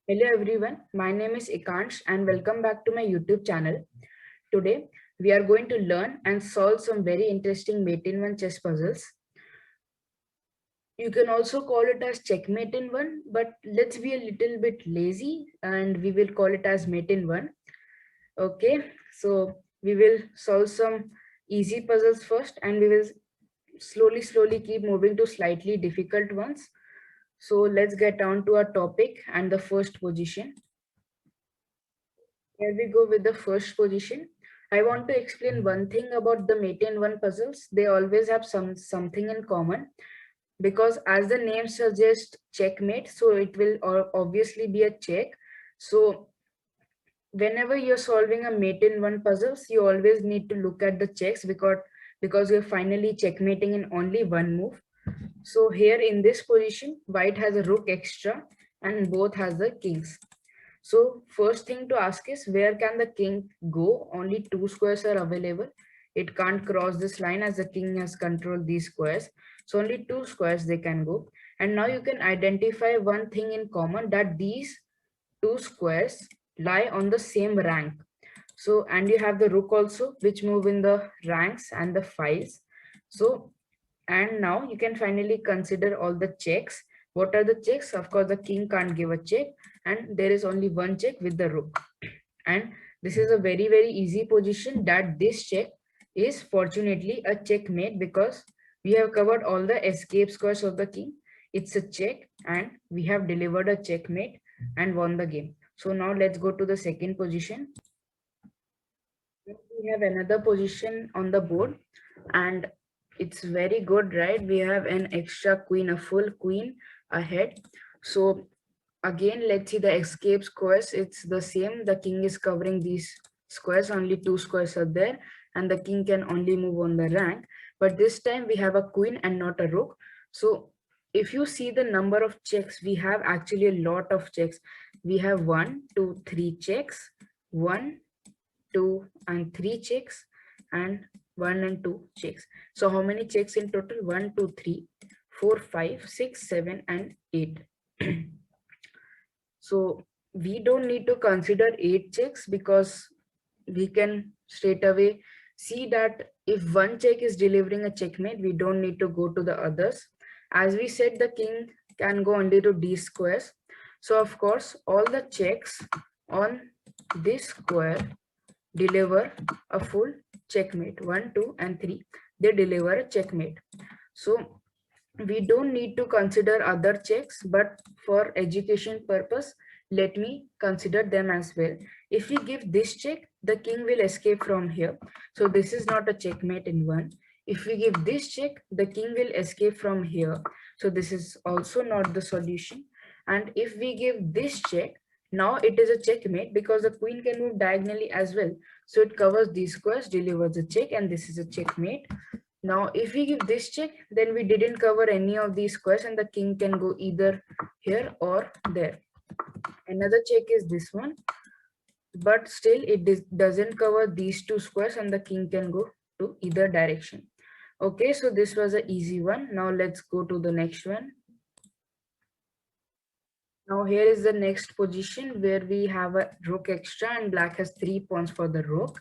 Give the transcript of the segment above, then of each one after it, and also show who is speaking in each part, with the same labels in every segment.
Speaker 1: Hello everyone, my name is Ikansh and welcome back to my YouTube channel. Today we are going to learn and solve some very interesting mate in one chess puzzles. You can also call it as checkmate in one, but let's be a little bit lazy and we will call it as mate in one. Okay, so we will solve some easy puzzles first and we will slowly keep moving to slightly difficult ones. So let's get down to our topic and the first position. Here we go with the first position. I want to explain one thing about the mate and one puzzles. They always have something in common because as the name suggests checkmate, so it will obviously be a check. So whenever you're solving a mate in one puzzles, you always need to look at the checks because you're finally checkmating in only one move. So here in this position, white has a rook extra and both has the kings. So first thing to ask is where can the king go? Only two squares are available. It can't cross this line as the king has controlled these squares. So only two squares they can go. And now you can identify one thing in common, that these two squares lie on the same rank. So, and you have the rook also, which move in the ranks and the files. So, and now you can finally consider all the checks. What are the checks? Of course, the king can't give a check, and there is only one check with the rook. And this is a very easy position, that this check is fortunately a checkmate because we have covered all the escape squares of the king. It's a check and we have delivered a checkmate and won the game. So now let's go to the second position. We have another position on the board and it's very good, right? We have an extra queen, a full queen ahead. So again, let's see the escape squares. It's the same. The king is covering these squares. Only two squares are there and the king can only move on the rank. But this time we have a queen and not a rook. So if you see the number of checks, we have actually a lot of checks. We have 1, 2, 3 checks, 1, 2 and 3 checks, and 1 and 2 checks. So how many checks in total? 1, 2, 3, 4, 5, 6, 7 and 8. So we don't need to consider 8 checks because we can straight away see that if one check is delivering a checkmate, we don't need to go to the others. As we said, the king can go only to these squares. So of course, all the checks on this square deliver a full checkmate. 1, 2 and 3, they deliver a checkmate. So we don't need to consider other checks, but for education purpose, let me consider them as well. If we give this check, the king will escape from here. So this is not a checkmate in one. If we give this check, the king will escape from here. So this is also not the solution. And if we give this check, now it is a checkmate because the queen can move diagonally as well. So it covers these squares, delivers a check, and this is a checkmate. Now, if we give this check, then we didn't cover any of these squares and the king can go either here or there. Another check is this one, but still it doesn't cover these two squares and the king can go to either direction. Okay, so this was an easy one. Now let's go to the next one. Now here is the next position where we have a rook extra and black has 3 pawns for the rook.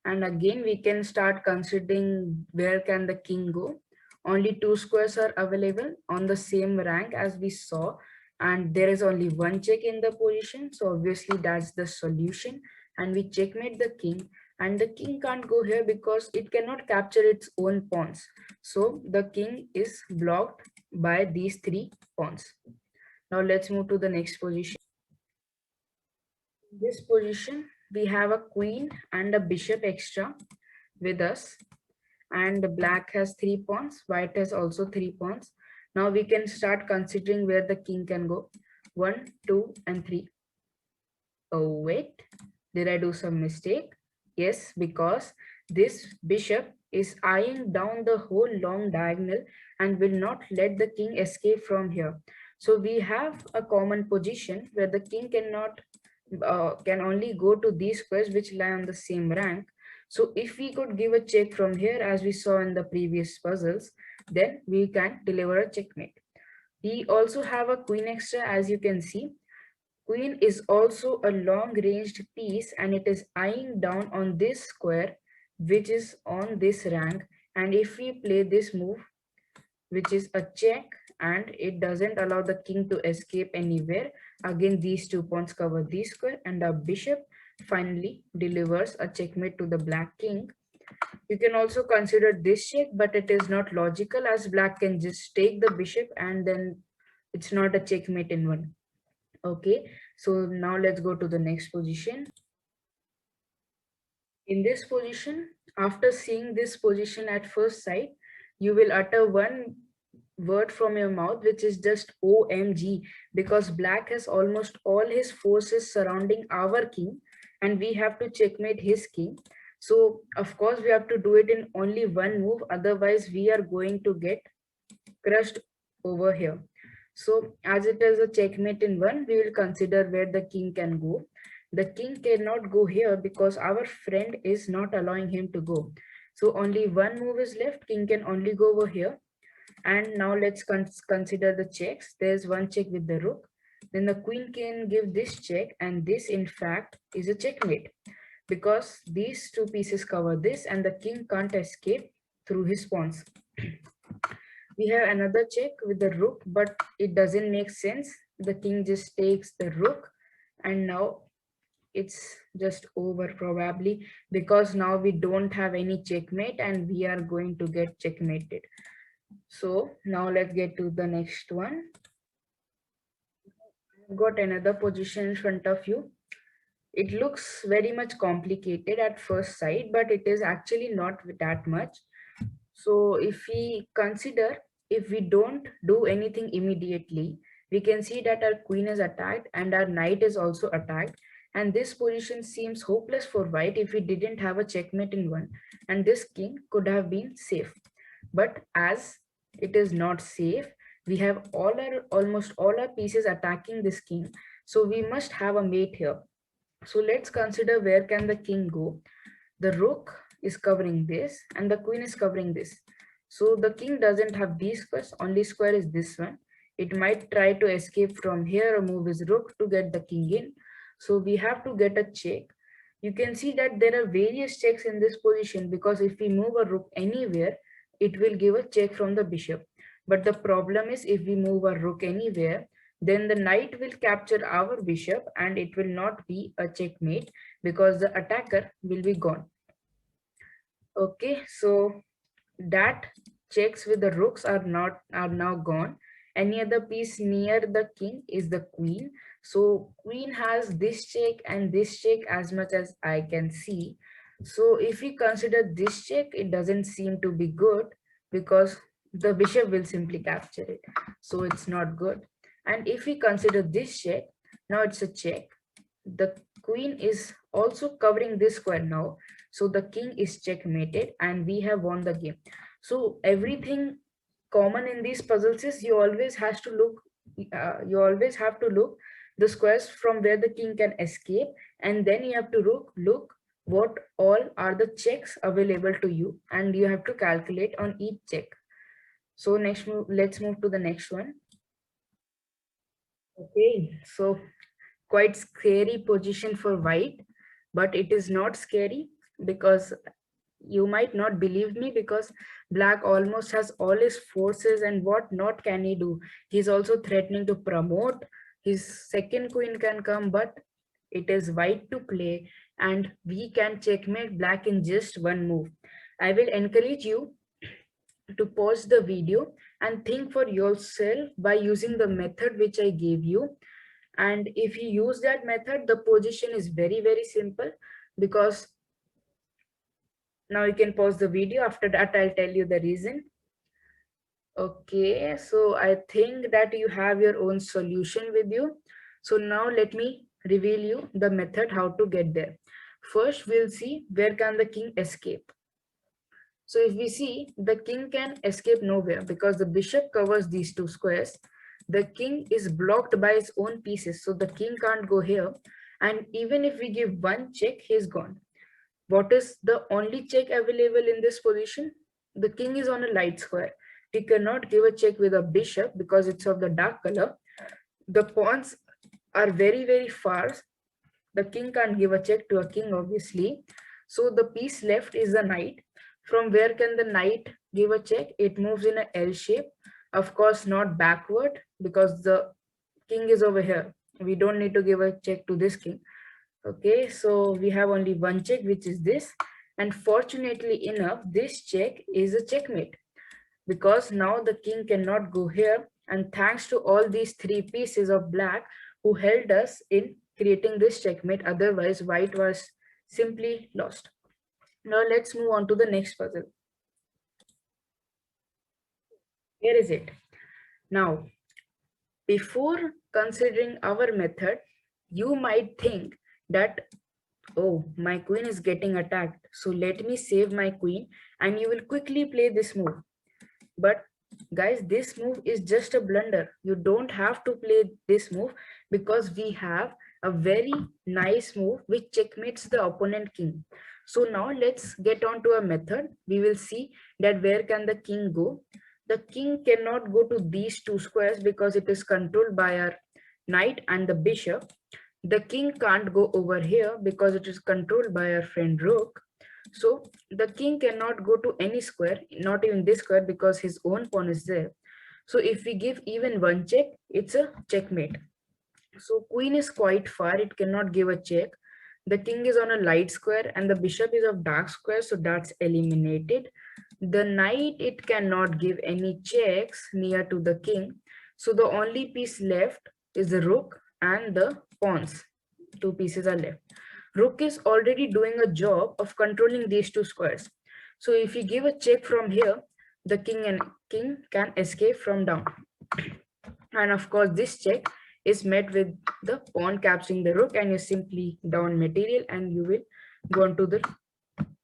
Speaker 1: And again, we can start considering where can the king go. Only two squares are available on the same rank as we saw. And there is only one check in the position. So obviously that's the solution. And we checkmate the king. And the king can't go here because it cannot capture its own pawns. So the king is blocked by these 3 pawns. Now let's move to the next position. In this position, we have a queen and a bishop extra with us. And the black has 3 pawns, white has also 3 pawns. Now we can start considering where the king can go. 1, 2 and 3. Oh wait, did I do some mistake? Yes, because this bishop is eyeing down the whole long diagonal and will not let the king escape from here. So we have a common position where the king can only go to these squares which lie on the same rank. So if we could give a check from here as we saw in the previous puzzles, then we can deliver a checkmate. We also have a queen extra as you can see. Queen is also a long-ranged piece and it is eyeing down on this square which is on this rank. And if we play this move, which is a check, and it doesn't allow the king to escape anywhere, again these 2 pawns cover this square and our bishop finally delivers a checkmate to the black king. You can also consider this check, but it is not logical as black can just take the bishop and then it's not a checkmate in one. Okay, so now let's go to the next position. In this position, after seeing this position at first sight, you will utter one word from your mouth, which is just OMG, because black has almost all his forces surrounding our king and we have to checkmate his king. So of course we have to do it in only one move, otherwise we are going to get crushed over here. So as it is a checkmate in one, we will consider where the king can go. The king cannot go here because our friend is not allowing him to go. So only one move is left. King can only go over here. And now let's consider the checks. There's one check with the rook. Then the queen can give this check, and this in fact is a checkmate because these two pieces cover this and the king can't escape through his pawns. We have another check with the rook, but it doesn't make sense. The king just takes the rook and now it's just over probably because now we don't have any checkmate and we are going to get checkmated. So now let's get to the next one. I've got another position in front of you. It looks very much complicated at first sight, but it is actually not that much. So if we consider, if we don't do anything immediately, we can see that our queen is attacked and our knight is also attacked. And this position seems hopeless for white if we didn't have a checkmate in one. And this king could have been safe. But as it is not safe, we have almost all our pieces attacking this king. So we must have a mate here. So let's consider where can the king go. The rook is covering this and the queen is covering this. So the king doesn't have these squares, only square is this one. It might try to escape from here or move his rook to get the king in. So we have to get a check. You can see that there are various checks in this position because if we move a rook anywhere, it will give a check from the bishop. But the problem is if we move a rook anywhere, then the knight will capture our bishop and it will not be a checkmate because the attacker will be gone. Okay, so that checks with the rooks are now gone. Any other piece near the king is the queen. So queen has this check and this check as much as I can see. So if we consider this check, it doesn't seem to be good because the bishop will simply capture it. So it's not good. And if we consider this check, now it's a check. The queen is also covering this square now. So the king is checkmated and we have won the game. So everything common in these puzzles is you always have to look the squares from where the king can escape, and then you have to look what all are the checks available to you, and you have to calculate on each check. So let's move to the next one. Okay, so quite scary position for white, but it is not scary because you might not believe me because black almost has all his forces, and what not can he do? He's also threatening to promote. His second queen can come, but it is white to play and we can checkmate black in just one move. I will encourage you to pause the video and think for yourself by using the method which I gave you. And if you use that method, the position is very, very simple because now you can pause the video. After that, I'll tell you the reason. Okay, so I think that you have your own solution with you. So now let me reveal you the method how to get there. First, we'll see where can the king escape. So if we see, the king can escape nowhere because the bishop covers these two squares. The king is blocked by his own pieces, so the king can't go here. And even if we give one check, he's gone. What is the only check available in this position? The king is on a light square. We cannot give a check with a bishop because it's of the dark color. The pawns are very far. The king can't give a check to a king, obviously. So the piece left is the knight. From where can the knight give a check? It moves in a L shape. Of course, not backward because the king is over here. We don't need to give a check to this king. Okay, so we have only one check, which is this. And fortunately enough, this check is a checkmate because now the king cannot go here. And thanks to all these three pieces of black who held us in creating this checkmate, otherwise white was simply lost. Now let's move on to the next puzzle. Here is it. Now, before considering our method, you might think that, oh, my queen is getting attacked, so let me save my queen, and you will quickly play this move. But guys, this move is just a blunder. You don't have to play this move because we have a very nice move which checkmates the opponent king. So now let's get on to a method. We will see that where can the king go. The king cannot go to these two squares because it is controlled by our knight and the bishop. The king can't go over here because it is controlled by our friend rook. So the king cannot go to any square, not even this square because his own pawn is there. So if we give even one check, it's a checkmate. So queen is quite far, it cannot give a check. The king is on a light square and the bishop is of dark square, so that's eliminated. The knight, it cannot give any checks near to the king. So the only piece left is the rook and the pawns. Two pieces are left. Rook is already doing a job of controlling these two squares. So if you give a check from here, the king can escape from down. And of course, this check is met with the pawn capturing the rook, and you simply down material and you will go on to the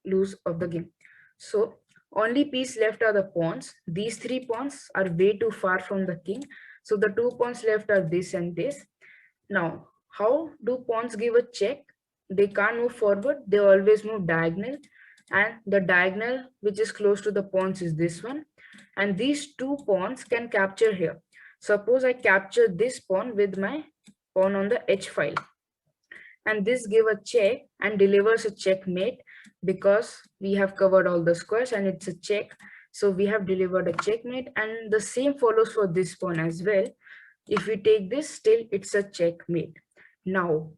Speaker 1: lose of the game. So only piece left are the pawns. These three pawns are way too far from the king. So the two pawns left are this and this. Now, how do pawns give a check? They can't move forward. They always move diagonal. And the diagonal which is close to the pawns is this one. And these two pawns can capture here. Suppose I capture this pawn with my pawn on the H file. And this give a check and delivers a checkmate because we have covered all the squares and it's a check. So we have delivered a checkmate, and the same follows for this pawn as well. If we take this, still it's a checkmate. Now,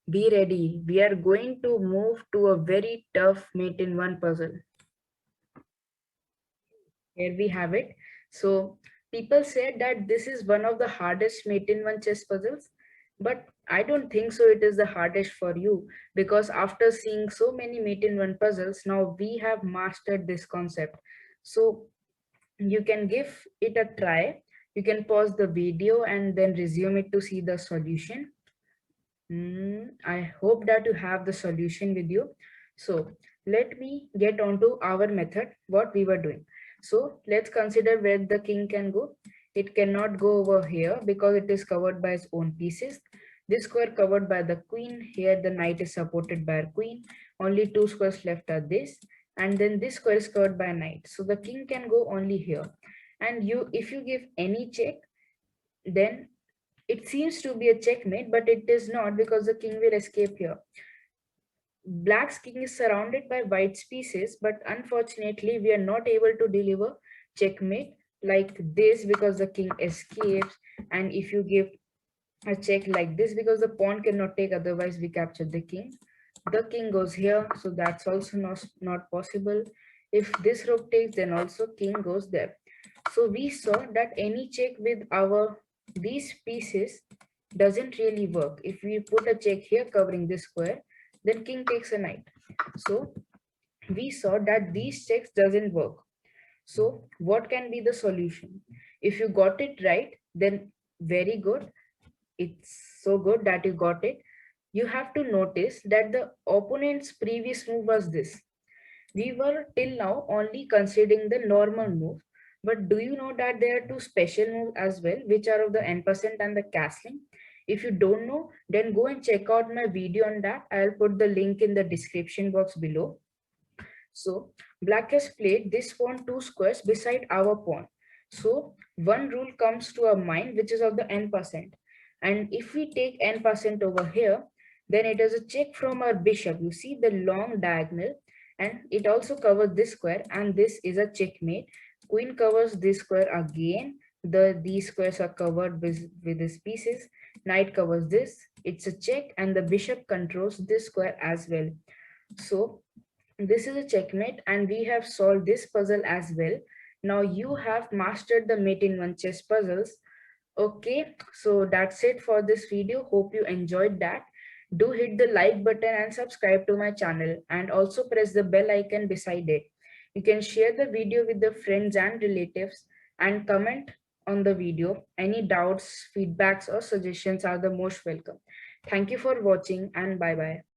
Speaker 1: be ready. We are going to move to a very tough mate in one puzzle. Here we have it. So people said that this is one of the hardest mate in one chess puzzles, but I don't think so. It is the hardest for you because after seeing so many mate in one puzzles, now we have mastered this concept. So you can give it a try. You can pause the video and then resume it to see the solution. I hope that you have the solution with you. So let me get on to our method, what we were doing. So let's consider where the king can go. It cannot go over here because it is covered by its own pieces. This square covered by the queen. Here the knight is supported by a queen. Only two squares left are this. And then this square is covered by a knight. So the king can go only here. And if you give any check, then it seems to be a checkmate, but it is not because the king will escape here. Black's king is surrounded by white's pieces, but unfortunately we are not able to deliver checkmate like this because the king escapes. And if you give a check like this, because the pawn cannot take, otherwise we capture the king. The king goes here, so that's also not possible. If this rook takes, then also king goes there. So we saw that any check with these pieces doesn't really work. If we put a check here covering this square, then king takes a knight. So we saw that these checks doesn't work. So what can be the solution? If you got it right, then very good. It's so good that you got it. You have to notice that the opponent's previous move was this. We were till now only considering the normal move, but do you know that there are two special moves as well, which are of the n% and the castling? If you don't know, then go and check out my video on that. I'll put the link in the description box below. So black has played this pawn two squares beside our pawn. So one rule comes to our mind, which is of the n%. And if we take n% over here, then it is a check from our bishop. You see the long diagonal, and it also covers this square, and this is a checkmate. Queen covers this square again. These squares are covered with these pieces. Knight covers this. It's a check, and the bishop controls this square as well. So this is a checkmate, and we have solved this puzzle as well. Now you have mastered the mate in one chess puzzles. Okay, so that's it for this video. Hope you enjoyed that. Do hit the like button and subscribe to my channel, and also press the bell icon beside it. You can share the video with the friends and relatives and comment on the video. Any doubts, feedbacks or suggestions are the most welcome. Thank you for watching, and bye bye.